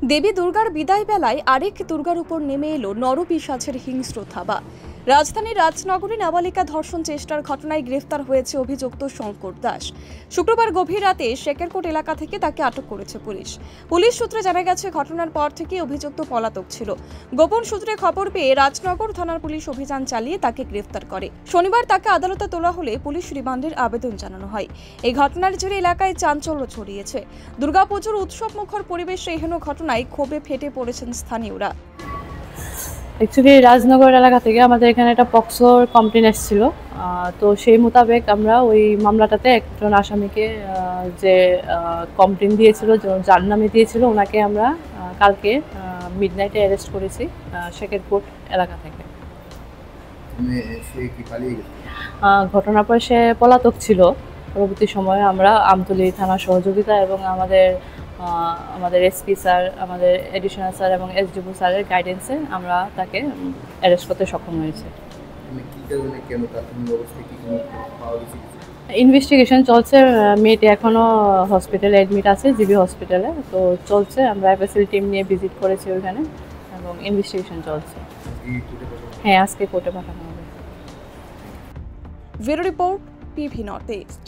দেবী দুর্গার বিদায় বেলায় আরেক দুর্গার উপর নেমে এলো নরপিশাচের হিংস্র থাবা। রাজধানীর রাজনগরে নাবালিকা ধর্ষণ চেষ্টার ঘটনায় গ্রেফতার হয়েছে অভিযুক্ত শঙ্কর দাস। শুক্রবার গভীর রাতে শেকেরকোট এলাকা থেকে তাকে আটক করেছে পুলিশ। পুলিশ সূত্রে জানা গেছে, ঘটনার পর থেকে অভিযুক্ত পলাতক ছিল। গোপন সূত্রে খবর পেয়ে রাজনগর থানার পুলিশ অভিযান চালিয়ে তাকে গ্রেফতার করে। শনিবার তাকে আদালতে তোলা হলে পুলিশ রিমান্ডের আবেদন জানানো হয়। এই ঘটনার জেরে এলাকায় চাঞ্চল্য ছড়িয়েছে। দুর্গাপুজোর উৎসব মুখর পরিবেশে এহেন ঘটনায় ক্ষোভে ফেটে পড়েছেন স্থানীয়রা। অ্যাকচুয়ালি রাজনগর এলাকা থেকে আমাদের এখানে একটা পক্সোর কমপ্লেন এসেছিল। তো সেই মোতাবেক আমরা ওই মামলাটাতে একজন আসামিকে যে কমপ্লেন দিয়েছিল, যার নামে দিয়েছিল, ওনাকে আমরা কালকে মিডনাইটে অ্যারেস্ট করেছি শেকেরকোট এলাকা থেকে। ঘটনার পর সে পলাতক ছিল। পরবর্তী সময়ে আমরা আমতলী থানার সহযোগিতা এবং আমাদের এসপি স্যার, আমাদের এডিশনাল স্যার এবং এসডিপো স্যারের গাইডেন্সে আমরা তাকে অ্যারেস্ট করতে সক্ষম হয়েছে। ইনভেস্টিগেশন চলছে। মেয়েটি এখনও হসপিটালে অ্যাডমিট আছে, জিবি হসপিটালে। তো চলছে, আমরা এফএসএল টিম নিয়ে ভিজিট করেছি ওইখানে এবং ইনভেস্টিগেশন চলছে। হ্যাঁ, আজকে কোর্টে পাঠানো হবে। Bureau report, PV north east.